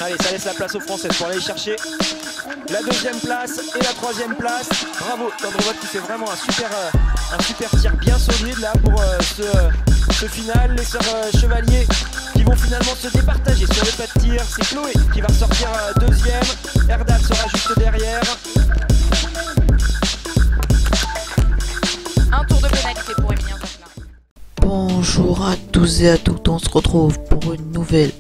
Allez, ça laisse la place aux Françaises pour aller chercher la deuxième place et la troisième place. Bravo, Tendrevot qui fait vraiment un super tir bien solide là pour ce final. Les sœurs Chevalier qui vont finalement se départager sur le pas de tir. C'est Chloé qui va ressortir deuxième. Erdal sera juste derrière. Un tour de pénalité pour Emilien Jacquelin. Bonjour à tous et à toutes, on se retrouve pour une nouvelle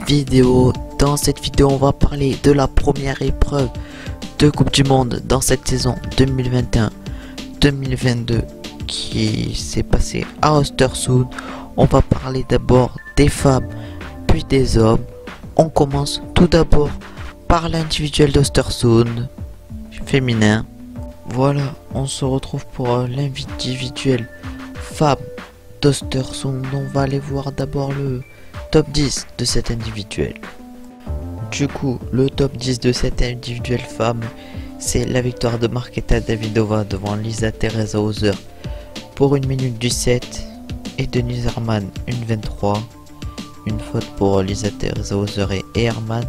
vidéo. Dans cette vidéo, on va parler de la première épreuve de Coupe du Monde dans cette saison 2021-2022 qui s'est passée à Östersund. On va parler d'abord des femmes puis des hommes. On commence tout d'abord par l'individuel d'Östersund féminin. Voilà, on se retrouve pour l'individuel femme d'Östersund. On va aller voir d'abord le top 10 de cet individuel. Du coup, le top 10 de cette individuelle femme, c'est la victoire de Marketa Davidova devant Lisa Teresa Hauser pour 1 minute 17 et Denise Herrmann 1,23. Une faute pour Lisa Teresa Hauser et Herrmann.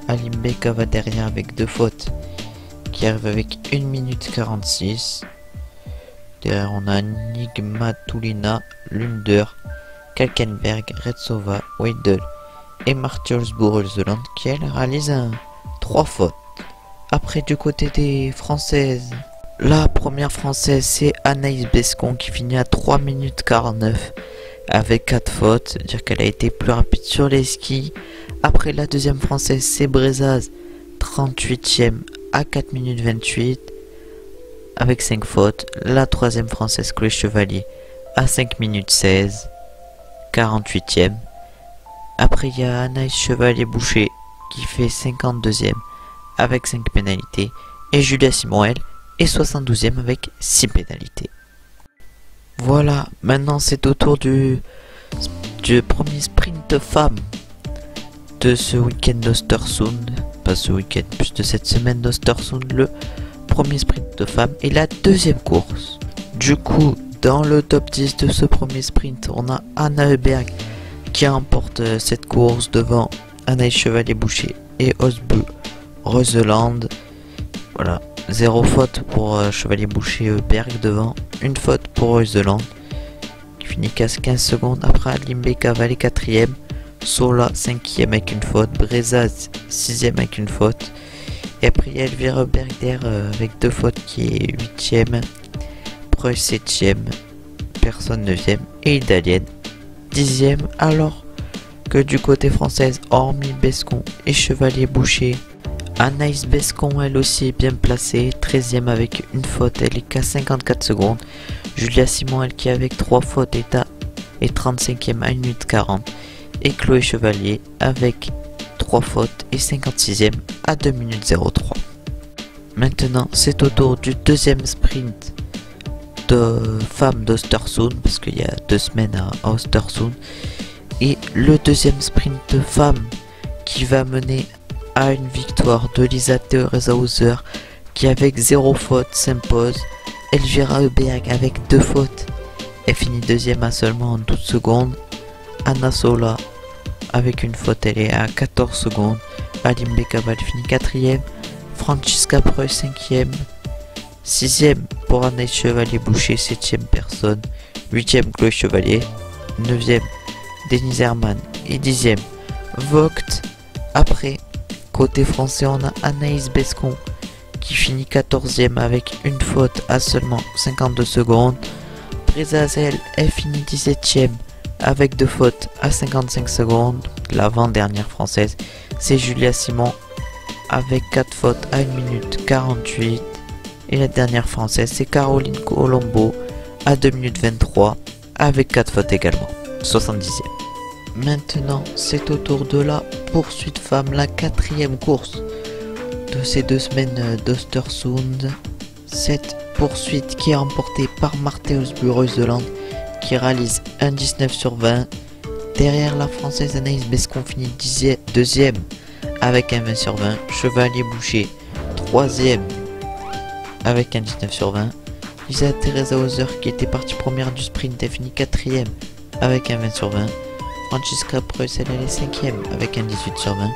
Alimbe Cavateria avec 2 fautes qui arrive avec 1 minute 46. Derrière on a Nigmatulina, Lunder, Kalkenberg, Retsova, Weidel et Martius Bourrelzeland qui elle réalise 3 fautes. Après du côté des françaises, la première française c'est Anaïs Bescon qui finit à 3 minutes 49 avec 4 fautes, c'est-à-dire qu'elle a été plus rapide sur les skis. Après la deuxième française c'est Brezaz, 38e à 4 minutes 28 avec 5 fautes. La troisième française Chloé Chevalier à 5 minutes 16, 48e. Après il y a Anaïs Chevalier-Boucher qui fait 52e avec 5 pénalités. Et Julia Simon elle est 72e avec 6 pénalités. Voilà, maintenant c'est au tour du premier sprint femme de ce week-end d'Östersund. Pas ce week-end, plus de cette semaine d'Östersund. Le premier sprint de femme et la deuxième course. Du coup, dans le top 10 de ce premier sprint, on a Anna Heuberg qui remporte cette course devant Anaïs Chevalier-Boucher et Osbu Reuseland. Voilà, 0 faute pour Chevalier-Boucher et Heuberg devant, 1 faute pour Reuseland qui finit qu'à 15 secondes. Après Limbe Cavalli 4ème, Sola 5ème avec 1 faute, Brezaz 6ème avec 1 faute. Et après il y a Elvira Berger avec 2 fautes qui est 8ème, Preuss 7ème, personne 9ème et Idalienne 10ème. Alors que du côté française, hormis Bescon et Chevalier-Boucher, Anaïs Bescon elle aussi est bien placée, 13ème avec 1 faute, elle est qu'à 54 secondes. Julia Simon elle qui avec 3 fautes est 35ème à 1 minute 40. Et Chloé Chevalier avec 3 fautes et 56ème à 2 minutes 03. Maintenant c'est au tour du deuxième sprint de femmes d'Östersund, parce qu'il y a 2 semaines à Östersund. Et le deuxième sprint de femmes qui va mener à une victoire de Lisa Teresa Hauser qui avec 0 faute s'impose. Elvira Heuberg avec 2 fautes, elle finit deuxième à seulement 12 secondes. Anna Sola avec 1 faute, elle est à 14 secondes. Alimbe Caval finit 4ème. Francisca Preuss 5ème. 6ème pour Anaïs Chevalier-Boucher, 7ème personne. 8ème Chloé Chevalier. 9ème Denise Herrmann et 10ème Vogt. Après, côté français, on a Anaïs Bescon qui finit 14ème avec 1 faute à seulement 52 secondes. Brezazel, elle finit 17ème avec 2 fautes à 55 secondes. L'avant-dernière française, c'est Julia Simon avec 4 fautes à 1 minute 48. Et la dernière française, c'est Caroline Colombo à 2 minutes 23 avec 4 fautes également, 70e. Maintenant, c'est au tour de la poursuite femme, la 4ème course de ces 2 semaines d'Östersund. Cette poursuite qui est remportée par Marthéus Burreuseland qui réalise un 19 sur 20. Derrière la française Anaïs Bescon finit 2ème avec un 20 sur 20. Chevalier-Boucher 3ème avec un 19 sur 20. Lisa Teresa Hauser qui était partie première du sprint, elle finit 4ème avec un 20 sur 20. Francisca Preuss elle est 5ème avec un 18 sur 20.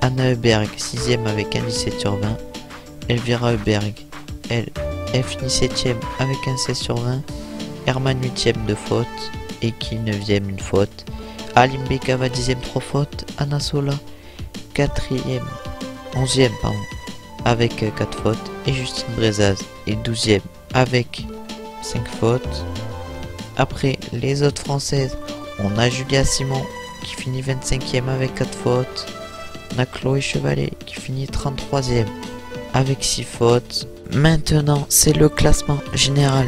Anna Heuberg 6ème avec un 17 sur 20. Elvira Heuberg, elle finit 7ème avec un 16 sur 20. Herman 8ème de faute. Eki 9ème une faute. Alim Bekava 10ème 3 fautes. Anna Sola 11ème pardon, avec 4 fautes. Et Justine Brezaz est 12ème avec 5 fautes. Après les autres françaises, on a Julia Simon qui finit 25ème avec 4 fautes. On a Chloé Chevalet qui finit 33ème avec 6 fautes. Maintenant, c'est le classement général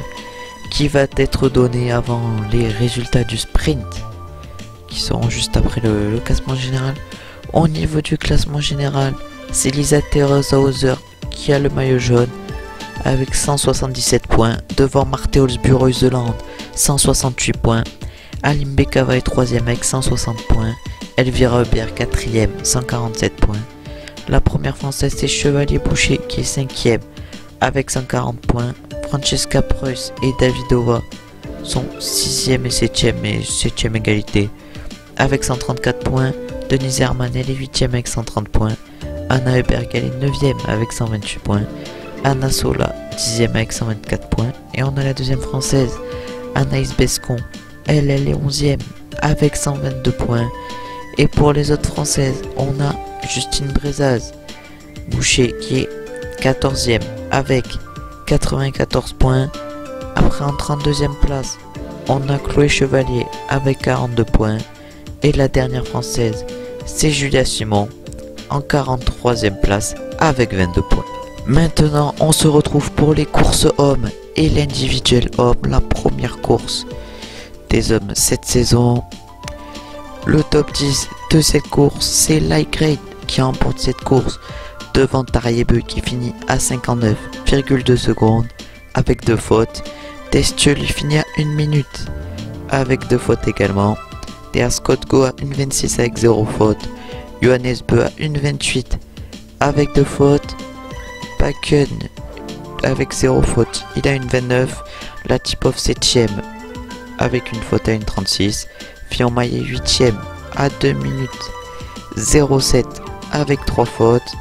qui va être donné avant les résultats du sprint qui seront juste après le classement général. Au niveau du classement général, c'est Lisa Teresa Hauser qui a le maillot jaune avec 177 points devant Marthe Olsbu-Reuseland 168 points. Alim Bekava est 3ème avec 160 points. Elvira Heuberg 4ème 147 points. La première française c'est Chevalier Boucher qui est 5ème avec 140 points. Francesca Preuss et Davidova sont 6ème et 7ème et 7ème égalité avec 134 points. Denise Herman elle est 8ème avec 130 points. Anna Heuberg elle est 9ème avec 128 points. Anna Sola 10ème avec 124 points. Et on a la deuxième française Anaïs Bescon, elle est 11ème avec 122 points. Et pour les autres françaises, on a Justine Brezaz Boucher qui est 14ème avec 94 points. Après en 32ème place, on a Chloé Chevalier avec 42 points. Et la dernière française, c'est Julia Simon en 43ème place avec 22 points. Maintenant, on se retrouve pour les courses hommes et l'individuel homme, la première course des hommes cette saison. Le top 10 de cette course, c'est Light qui remporte cette course devant Tariebeu qui finit à 59,2 secondes avec 2 fautes. Destieux lui finit à 1 minute avec 2 fautes également. Thea Scott Go à 1,26 avec 0 faute. Johannes Beu à 1,28 avec 2 fautes. Bakken avec 0 faute, il a 1,29. Latipov 7ème avec une faute à 1,36. Fillon Maillet 8ème à 2 minutes 0,7 avec 3 fautes.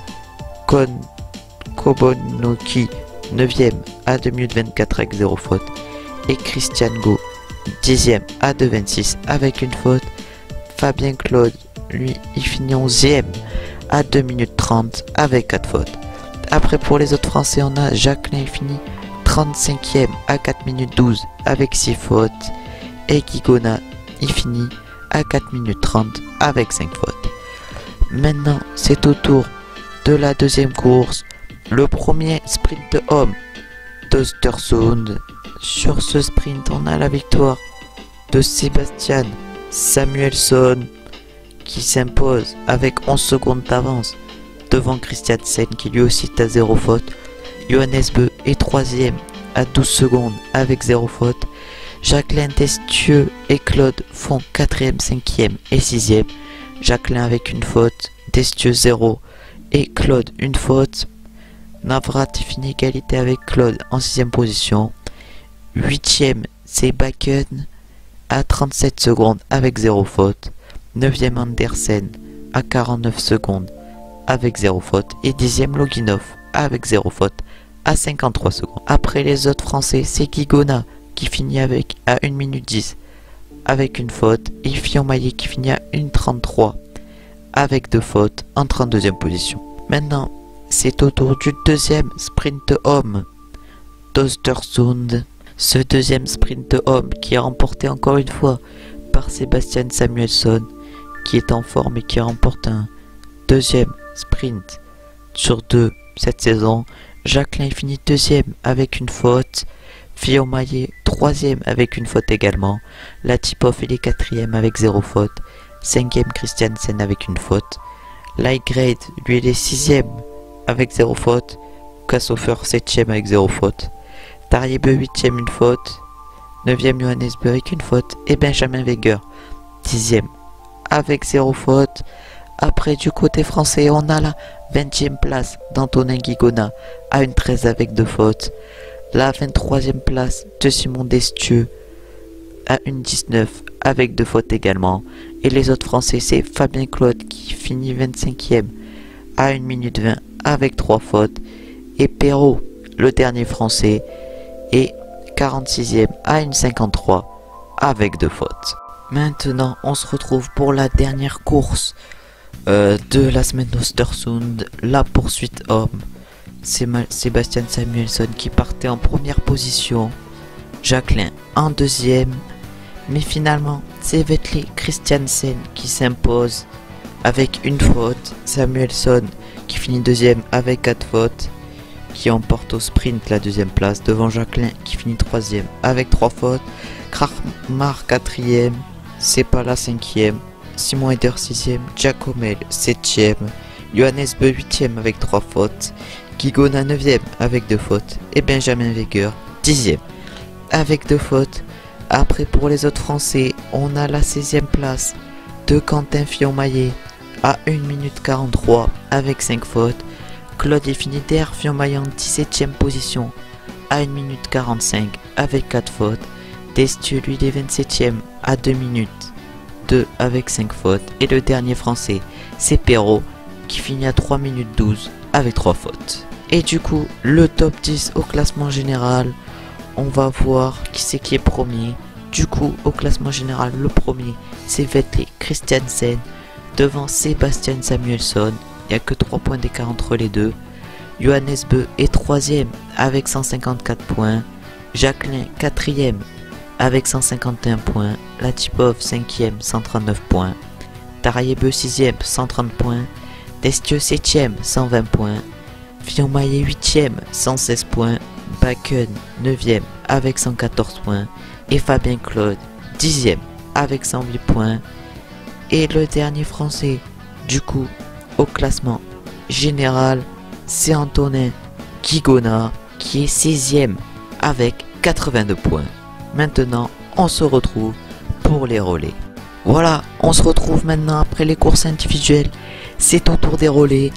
Kobonoki 9ème à 2 minutes 24 avec 0 faute. Et Christian Go 10ème à 2,26 avec une faute. Fabien Claude, lui, il finit 11ème à 2 minutes 30 avec 4 fautes. Après pour les autres français, on a Jacqueline, il finit 35ème à 4 minutes 12 avec 6 fautes. Et Guigona, il finit à 4 minutes 30 avec 5 fautes. Maintenant, c'est au tour de la deuxième course. Le premier sprint de homme d'Östersund. Sur ce sprint, on a la victoire de Sébastien Samuelsson qui s'impose avec 11 secondes d'avance devant Christiansen qui lui aussi est à 0 faute. Johannes Beu est 3ème à 12 secondes avec 0 faute. Jacqueline Destieux et Claude font 4ème, 5ème et 6ème. Jacqueline avec une faute, Destieux 0 et Claude une faute. Navrat finit égalité avec Claude en 6ème position. 8ème c'est Bakken à 37 secondes avec 0 faute. 9ème Andersen à 49 secondes avec 0 faute. Et 10ème Loginov avec 0 faute à 53 secondes. Après les autres français, c'est Guigona qui finit avec à 1 minute 10 avec une faute. Et Fillon Maillet qui finit à 1,33 avec 2 fautes en 32ème position. Maintenant, c'est au tour du deuxième sprint homme d'Östersund. Ce deuxième sprint homme qui est remporté encore une fois par Sébastien Samuelsson qui est en forme et qui remporte un deuxième sprint sur 2 cette saison. Jacqueline finit 2ème avec une faute. Fillon Maillet 3ème avec une faute également. Latipov il est 4ème avec 0 faute. 5ème Christiansen avec une faute. Lightgrade lui il est 6ème avec 0 faute. Kassofer 7ème avec 0 faute. Tariebeu 8ème une faute. 9ème Johannes Beu avec une faute. Et Benjamin Weger 10ème avec 0 faute. Après du côté français, on a la 20ème place d'Antonin Guigona à 1,13 avec 2 fautes. La 23ème place de Simon Destieux à 1,19 avec 2 fautes également. Et les autres français, c'est Fabien Claude qui finit 25ème à 1 minute 20 avec 3 fautes. Et Perrault, le dernier français, est 46e à 1,53 avec 2 fautes. Maintenant, on se retrouve pour la dernière course de la semaine d'Östersund, la poursuite homme. C'est Sebastian Samuelsson qui partait en première position, Jacquelin en deuxième, mais finalement c'est Vetle Christiansen qui s'impose avec une faute, Samuelsson qui finit deuxième avec 4 fautes, qui emporte au sprint la deuxième place devant Jacquelin qui finit troisième avec 3 fautes, Krahmar quatrième, Sepala cinquième, Simon Eder 6ème, Giacomel 7ème, Johannes Beu 8ème avec 3 fautes, Guigona 9ème avec 2 fautes et Benjamin Weger 10ème avec 2 fautes. Après pour les autres français, on a la 16ème place de Quentin Fillon-Maillet à 1 minute 43 avec 5 fautes, Claude Finiter Fillon-Maillet en 17ème position à 1 minute 45 avec 4 fautes, Destieux lui est 27ème à 2 minutes 2 avec 5 fautes et le dernier français c'est Perrault qui finit à 3 minutes 12 avec 3 fautes. Et du coup le top 10 au classement général, on va voir qui c'est qui est premier. Du coup au classement général le premier c'est Vetle Christiansen devant Sebastian Samuelsson, il n'y a que 3 points d'écart entre les deux. Johannes Beu est 3ème avec 154 points, Jacquelin 4ème avec 151 points, Latipov 5ème 139 points, Tarayebeu 6ème 130 points, Destieux 7ème 120 points, Fillon-Maillet 8ème 116 points, Bakken 9ème avec 114 points et Fabien Claude 10ème avec 108 points. Et le dernier français du coup au classement général c'est Antonin Guigona qui est 16ème avec 82 points. Maintenant, on se retrouve pour les relais. Voilà, on se retrouve maintenant après les courses individuelles. C'est au tour des relais.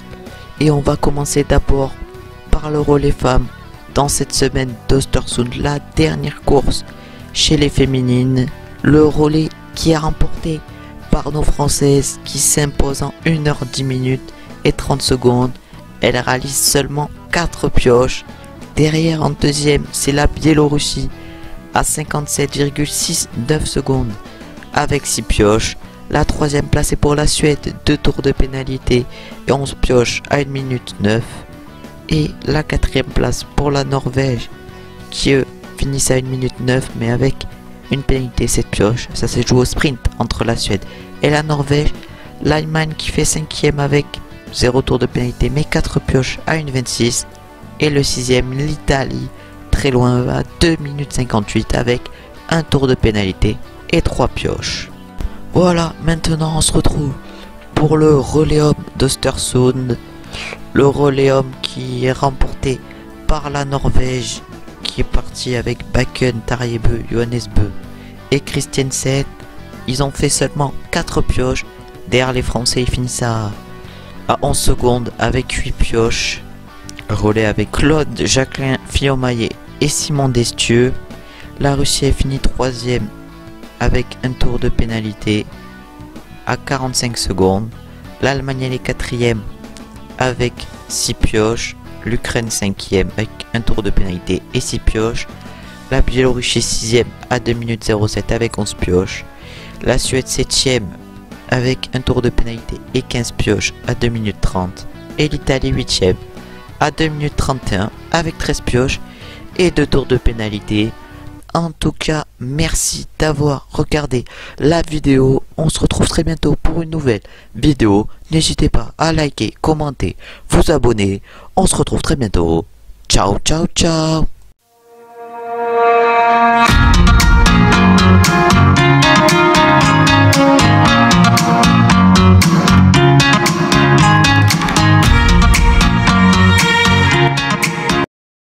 Et on va commencer d'abord par le relais femmes. Dans cette semaine d'Östersund, la dernière course chez les féminines. Le relais qui est remporté par nos Françaises qui s'imposent en 1h10 minutes et 30 secondes. Elle réalise seulement 4 pioches. Derrière en deuxième, c'est la Biélorussie à 57,69 secondes avec 6 pioches. La troisième place est pour la Suède, 2 tours de pénalité et 11 pioches à 1 minute 9. Et la quatrième place pour la Norvège qui eux finissent à 1 minute 9 mais avec une pénalité 7 pioches. Ça s'est joué au sprint entre la Suède et la Norvège. L'Allemagne qui fait 5ème avec 0 tour de pénalité mais 4 pioches à 1,26. Et le 6ème, l'Italie, très loin à 2 minutes 58 avec un tour de pénalité et 3 pioches. Voilà, maintenant on se retrouve pour le relais homme d'Östersund. Le relais homme qui est remporté par la Norvège qui est parti avec Bakken, Tarayebeu, Johannes Beu et Christiansen. Ils ont fait seulement 4 pioches. Derrière les Français ils finissent à 11 secondes avec 8 pioches. Relais avec Claude, Jacquelin, Fillon-Maillet et Simon Destieux. La Russie a fini 3ème avec un tour de pénalité à 45 secondes. L'Allemagne elle est 4ème avec 6 pioches. L'Ukraine 5ème avec un tour de pénalité et 6 pioches. La Biélorussie 6ème à 2 minutes 07 avec 11 pioches. La Suède 7ème avec un tour de pénalité et 15 pioches à 2 minutes 30. Et l'Italie 8ème à 2 minutes 31 avec 13 pioches et 2 tours de pénalité. En tout cas, merci d'avoir regardé la vidéo. On se retrouve très bientôt pour une nouvelle vidéo. N'hésitez pas à liker, commenter, vous abonner. On se retrouve très bientôt. Ciao, ciao, ciao.